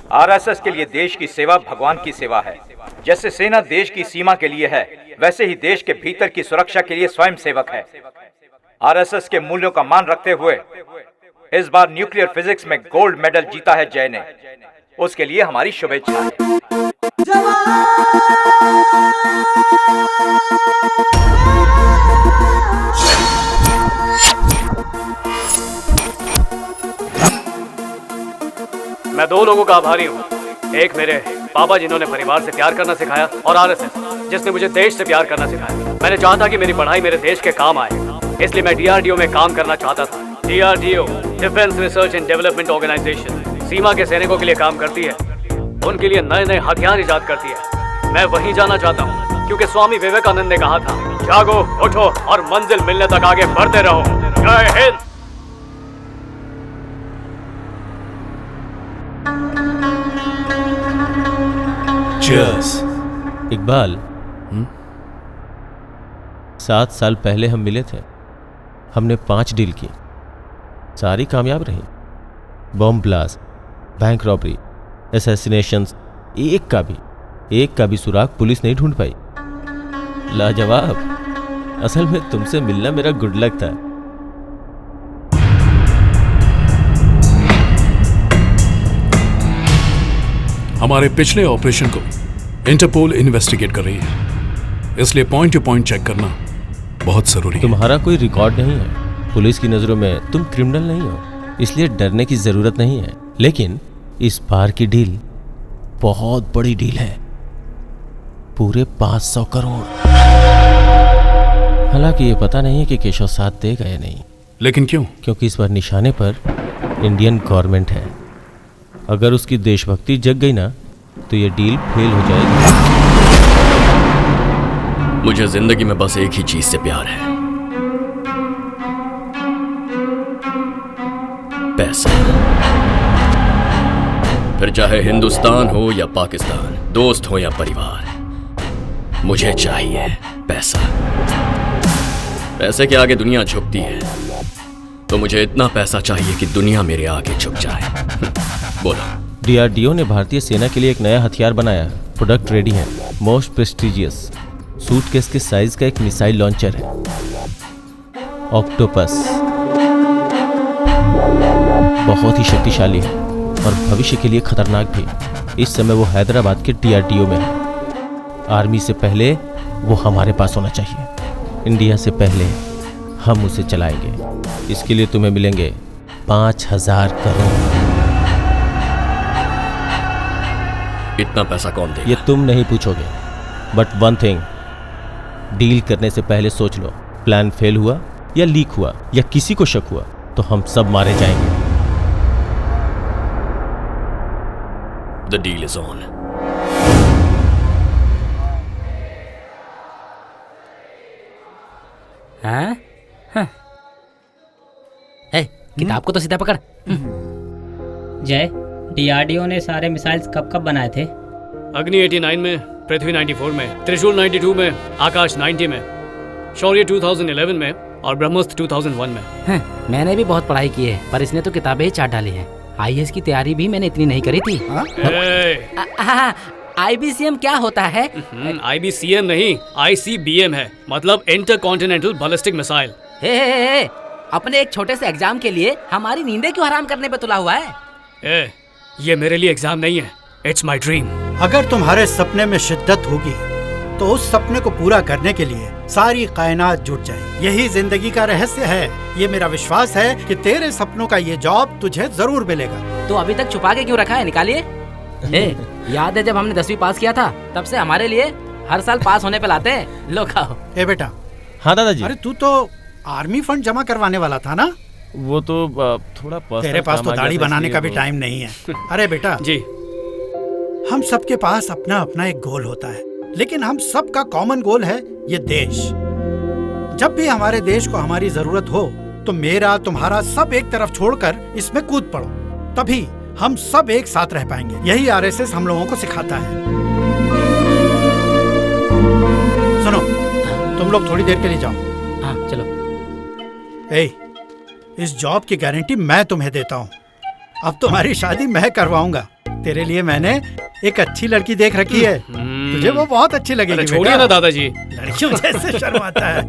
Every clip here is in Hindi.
आरएसएस के लिए देश की सेवा भगवान की सेवा है। जैसे सेना देश की सीमा के लिए है, वैसे ही देश के भीतर की सुरक्षा के लिए स्वयं सेवक है। आरएसएस के मूल्यों का मान रखते हुए इस बार न्यूक्लियर फिजिक्स में गोल्ड मेडल जीता है जय ने। उसके लिए हमारी शुभेच्छाएं। मैं दो लोगों का आभारी हूँ। एक मेरे पापा जिन्होंने परिवार से प्यार करना सिखाया, और आरएसएस जिसने मुझे देश से प्यार करना सिखाया। मैंने चाहा था कि मेरी पढ़ाई मेरे देश के काम आए, इसलिए मैं डीआरडीओ में काम करना चाहता था। DRDO defence research and development organisation सीमा के सैनिकों के लिए काम करती है, उनके लिए नए नए हथियार इजाद करती है। मैं वहीं जाना चाहता हूँ क्योंकि स्वामी विवेकानंद ने कहा था, जागो, उठो और मंजिल मिलने तक आगे बढ़ते रहो। जय हिंद। Cheers. इकबाल, 7 साल पहले हम मिले थे। हमने 5 डील की, सारी कामयाब रही। Bomb blast, bank robbery, assassinations, एक का भी सुराग पुलिस नहीं ढूंढ पाई। लाजवाब। असल में तुमसे मिलना मेरा गुड लक था। हमारे पिछले ऑपरेशन को इंटरपोल इन्वेस्टिगेट कर रही है, इसलिए पॉइंट टू पॉइंट चेक करना बहुत जरूरी है। तुम्हारा कोई रिकॉर्ड नहीं है, पुलिस की नजरों में तुम क्रिमिनल नहीं हो, इसलिए डरने की जरूरत नहीं है। लेकिन इस बार की डील बहुत बड़ी डील है, पूरे 500 करोड़। हालांकि ये पता नहीं है कि केशव साथ देगा या नहीं। लेकिन क्यों? क्योंकि इस बार निशाने पर इंडियन गवर्नमेंट है। अगर उसकी देशभक्ति जग गई ना, तो ये डील फेल हो जाएगी। मुझे जिंदगी में बस एक ही चीज से प्यार है, पैसा। फिर चाहे हिंदुस्तान हो या पाकिस्तान, दोस्त हो या परिवार, मुझे चाहिए पैसा। पैसे के आगे दुनिया झुकती है, तो मुझे इतना पैसा चाहिए कि दुनिया मेरे आगे झुक जाए। बोलो। डीआरडीओ ने भारतीय सेना के लिए एक नया हथियार बनाया है। प्रोडक्ट रेडी है। मोस्ट प्रेस्टिजियस सूटकेस के साइज का एक मिसाइल लॉन्चर है, ऑक्टोपस। बहुत ही शक्तिशाली है और भविष्य के लिए खतरनाक भी। इस समय वो हैदराबाद के डीआरडीओ में है। आर्मी से पहले वो हमारे पास होना चाहिए, इंडिया से पहले हम उसे चलाएंगे। इसके लिए तुम्हें मिलेंगे 5000 करोड़। इतना पैसा कौन देगा? ये तुम नहीं पूछोगे, बट वन थिंग, डील करने से पहले सोच लो, प्लान फेल हुआ या लीक हुआ या किसी को शक हुआ तो हम सब मारे जाएंगे। The deal is on. हाँ? हाँ। किताब को तो सीधा पकड़। जय, डीआरडीओ ने सारे मिसाइल्स कब कब बनाए थे? अग्नि 89 में, पृथ्वी 94 में, त्रिशूल 92 में, आकाश 90 में, शौर्य 2011 में और ब्रह्मोस्त्र 2001 में। मैंने भी बहुत पढ़ाई की है, पर इसने तो किताबें ही चाट डाली हैं। आईएएस की तैयारी भी मैंने इतनी नहीं करी थी। आईबीसीएम क्या होता है? आईबीसीएम नहीं, आईसीबीएम है, मतलब इंटर कॉन्टिनेंटल बैलिस्टिक मिसाइल। अपने एक छोटे से एग्जाम के लिए हमारी नींदें क्यों हराम करने पे तुला हुआ है? ये मेरे लिए एग्जाम नहीं है, इट्स माई ड्रीम। अगर तुम्हारे सपने में शिद्दत होगी तो उस सपने को पूरा करने के लिए सारी कायनात जुट जाए। यही जिंदगी का रहस्य है। ये मेरा विश्वास है कि तेरे सपनों का ये जॉब तुझे जरूर मिलेगा। तो अभी तक छुपा के क्यों रखा है? निकालिए। याद है जब हमने 10वीं पास किया था, तब से हमारे लिए हर साल पास होने पे लाते हैं। लो खाओ। बेटा। हाँ दादाजी। अरे तू तो आर्मी फंड जमा करवाने वाला था ना? वो तो थोड़ा तेरे पास तो दाढ़ी बनाने का भी टाइम नहीं है। अरे बेटा जी, हम सबके पास अपना अपना एक गोल होता है, लेकिन हम सबका कॉमन गोल है ये देश। जब भी हमारे देश को हमारी जरूरत हो तो मेरा तुम्हारा सब एक तरफ छोड़कर इसमें कूद पड़ो, तभी हम सब एक साथ रह पाएंगे। यही आरएसएस हम लोगों को सिखाता है। सुनो, तुम लोग थोड़ी देर के लिए जाओ। हाँ चलो। इस जॉब की गारंटी मैं तुम्हें देता हूँ। अब तुम्हारी शादी मैं करवाऊंगा, तेरे लिए मैंने एक अच्छी लड़की देख रखी है, तुझे वो बहुत अच्छी लगेगी। अरे छोड़िए ना दादाजी। लड़कियों जैसे शर्माता है।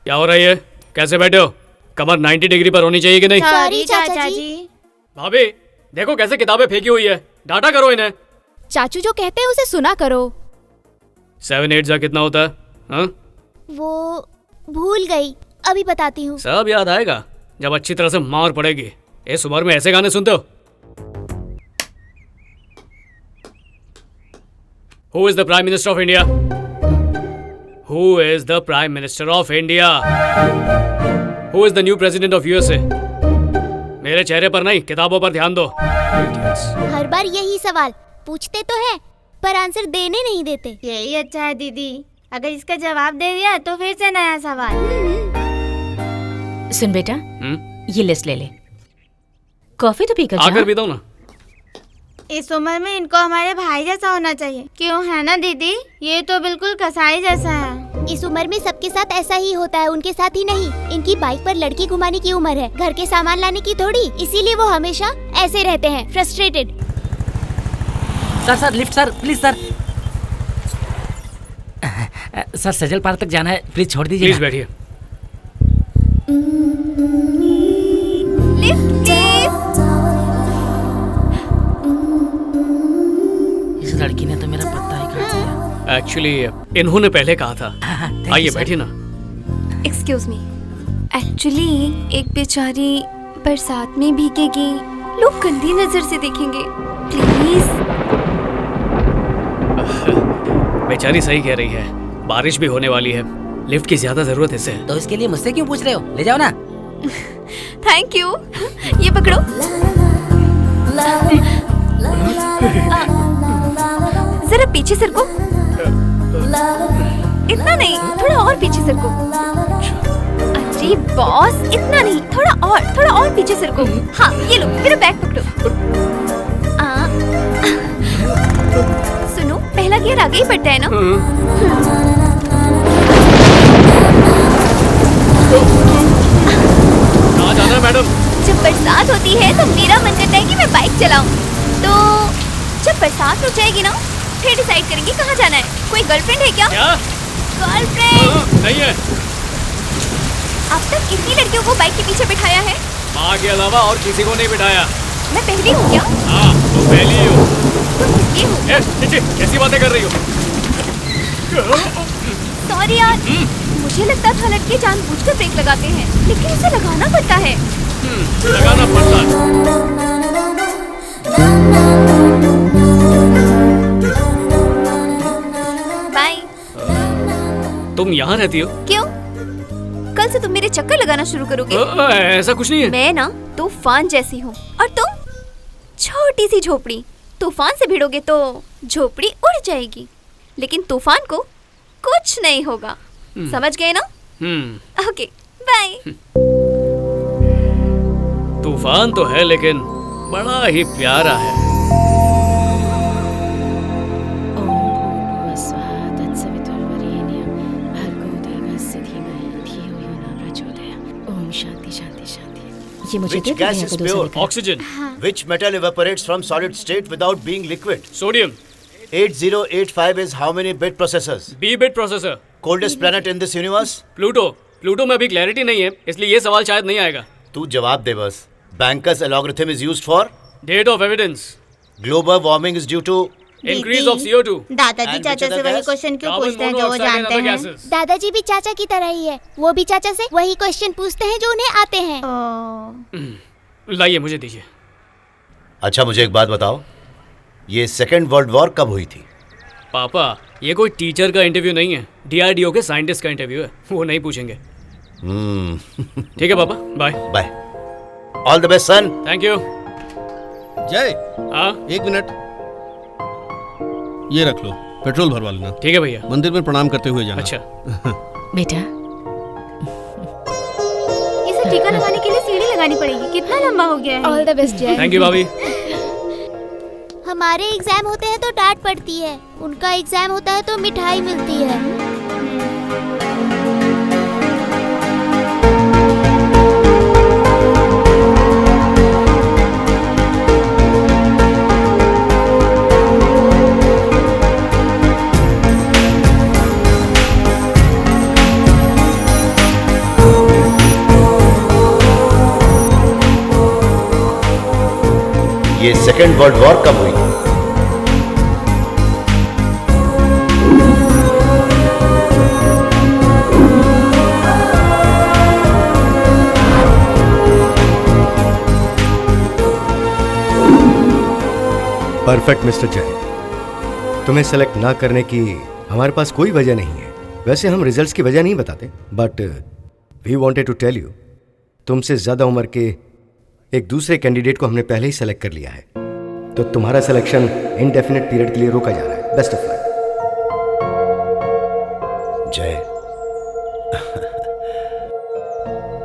क्या हो रही है? कैसे बैठे हो? कमर 90 डिग्री पर होनी चाहिए कि नहीं? सॉरी चाचा जी। भाभी देखो कैसे किताबें फेंकी हुई है, डांटा करो इन्हें। चाचू जो कहते हैं उसे सुना करो। 7 8 जा कितना होता है? हाँ? वो भूल गई, अभी बताती हूँ। सब याद आएगा जब अच्छी तरह से मार पड़ेगी। इस उम्र में ऐसे गाने सुनते हो? Who is the Prime Minister of India? Who is the Prime Minister of India? Who is the new President of USA? मेरे चेहरे पर नहीं, किताबों पर ध्यान दो। हर बार यही सवाल पूछते तो है पर आंसर देने नहीं देते। यही अच्छा है दीदी, अगर इसका जवाब दे दिया तो फिर से नया सवाल। सुन बेटा, ये लिस्ट ले ले, कॉफी तो पीकर आकर पीता हूँ ना। इस उम्र में इनको हमारे भाई जैसा होना चाहिए, क्यों है ना दीदी? ये तो बिल्कुल कसाई जैसा है। इस उम्र में सबके साथ ऐसा ही होता है, उनके साथ ही नहीं। इनकी बाइक पर लड़की घुमाने की उम्र है, घर के सामान लाने की थोड़ी। इसीलिए वो हमेशा ऐसे रहते हैं, frustrated. Sir lift sir, please sir. Sir Sajal park तक जाना है, प्लीज छोड़ दीजिए। प्लीज बैठिए। इस लड़की ने तो मेरा पत्ता ही काट दिया। एक्चुअली इन्होंने पहले कहा था। आइए बैठिए ना। एक्सक्यूज मी, एक्चुअली एक बेचारी बरसात में भीगेगी, लोग गंदी नजर से देखेंगे, प्लीज। बेचारी सही कह रही है, बारिश भी होने वाली है, लिफ्ट की ज्यादा जरूरत है इसे। तो इसके लिए मुझसे क्यों पूछ रहे हो? ले जाओ ना। Thank you. ये पकड़ो। जरा पीछे सरको। इतना नहीं, थोड़ा और पीछे सरको। अरे बॉस, इतना नहीं, थोड़ा और पीछे सरको। हाँ ये लो, मेरा बैग पकड़ो। सुनो, पहला गियर आगे ही पड़ता है ना? कहाँ जाना है मैडम? जब बरसात होती है तो मेरा मन करता है कि मैं बाइक चलाऊं। तो जब बरसात रुक जाएगी ना, फिर डिसाइड करेंगे कहाँ जाना है। कोई गर्लफ्रेंड है क्या? गर्लफ्रेंड नहीं है। अब तक कितनी लड़कियों को बाइक के पीछे बिठाया है? माँ के अलावा और किसी को नहीं बिठाया। मैं पहली हूँ क्या? हाँ तो पहली हो। ये हूँ। कैसी बातें कर रही हो? सॉरी यार, मुझे लगता था लड़के जानबूझकर ब्रेक लगाते हैं, लेकिन इसे लगाना पड़ता है। लगाना पड़ता है। बाय। तुम यहाँ रहती हो? क्यों? कल से तुम मेरे चक्कर लगाना शुरू करोगे? ऐसा कुछ नहीं है। मैं ना तूफान जैसी हूँ और तुम छोटी सी झोपड़ी। तूफान से भिड़ोगे तो झोपड़ी उड़ जाएगी, लेकिन तूफान को कुछ नहीं होगा। समझ गए ना? Okay bye. तूफान तो है लेकिन बड़ा ही प्यारा है। ये मुझे Which gas is pure? Oxygen. Which metal evaporates from solid state without being liquid? Sodium. 8085 is how many bit processors? B-bit processor. Coldest planet in this universe? Pluto. Pluto में अभी क्लैरिटी नहीं है, इसलिए ये सवाल शायद नहीं आएगा। तू जवाब दे बस। Banker's algorithm is used for? Date of evidence. Global warming is due to? Increase of CO2. दादाजी चाचा से वही क्वेश्चन क्यों पूछते हैं जो वो जानते हैं? दादाजी भी चाचा की तरह ही है, वो भी चाचा से वही क्वेश्चन पूछते हैं जो उन्हें आते हैं। लाइए मुझे दीजिए। अच्छा मुझे एक बात बताओ, ये सेकेंड वर्ल्ड वॉर कब हुई थी? पापा ये कोई टीचर का इंटरव्यू नहीं है, DRDO के साइंटिस्ट का इंटरव्यू है, वो नहीं पूछेंगे। ठीक है पापा, bye bye. All the best son. Thank you. जय। हाँ 1 मिनट, ये रख लो, पेट्रोल भरवा लेना। ठीक है भैया। मंदिर में प्रणाम करते हुए जाना। अच्छा। बेटा इसे टीका लगाने के लिए सीढ़ी लगानी पड़ेगी, कितना लंबा हो गया है। ऑल द बेस्ट जय। थैंक यू भाभी। हमारे एग्जाम होते हैं तो डांट पड़ती है, उनका एग्जाम होता है तो मिठाई मिलती है। ये सेकेंड वर्ल्ड वॉर कब हुई? परफेक्ट मिस्टर जय, तुम्हें सेलेक्ट ना करने की हमारे पास कोई वजह नहीं है। वैसे हम रिजल्ट्स की वजह नहीं बताते, but we wanted to tell you, तुमसे ज्यादा उम्र के एक दूसरे कैंडिडेट को हमने पहले ही सेलेक्ट कर लिया है, तो तुम्हारा सिलेक्शन इनडेफिनेट पीरियड के लिए रोका जा रहा है। Best of luck. जय,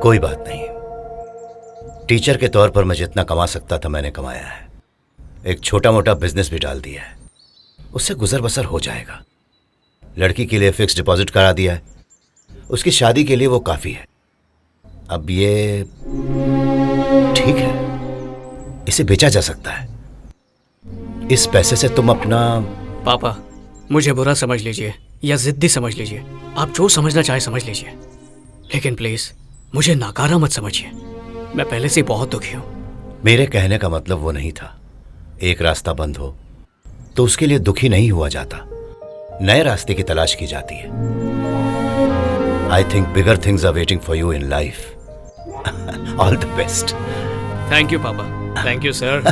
कोई बात नहीं, टीचर के तौर पर मैं जितना कमा सकता था मैंने कमाया है। एक छोटा मोटा बिजनेस भी डाल दिया है, उससे गुजर बसर हो जाएगा। लड़की के लिए फिक्स डिपॉजिट करा दिया है, उसकी शादी के लिए वो काफी है। अब ये ठीक है, इसे बेचा जा सकता है। इस पैसे से तुम अपना... पापा, मुझे बुरा समझ लीजिए या जिद्दी समझ लीजिए, आप जो समझना चाहे समझ लीजिए, लेकिन प्लीज मुझे नाकारा मत समझिए। मैं पहले से बहुत दुखी हूं। मेरे कहने का मतलब वो नहीं था। एक रास्ता बंद हो तो उसके लिए दुखी नहीं हुआ जाता, नए रास्ते की तलाश की जाती है। I think bigger things are waiting for you in life. All the best. Thank you पापा, थैंक यू सर।